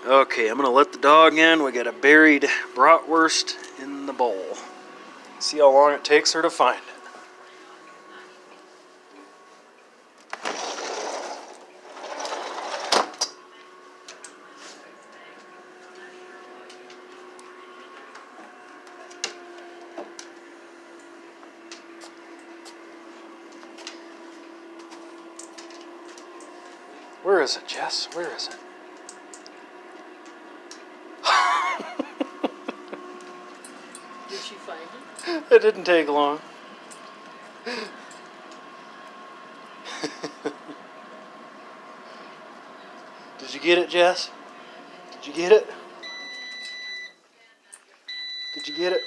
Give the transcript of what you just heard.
Okay, I'm gonna let the dog in. We got a buried bratwurst in the bowl. See how long it takes her to find it. Where is it, Jess? Where is it? Did she find it? It didn't take long. Did you get it, Jess? Did you get it? Did you get it?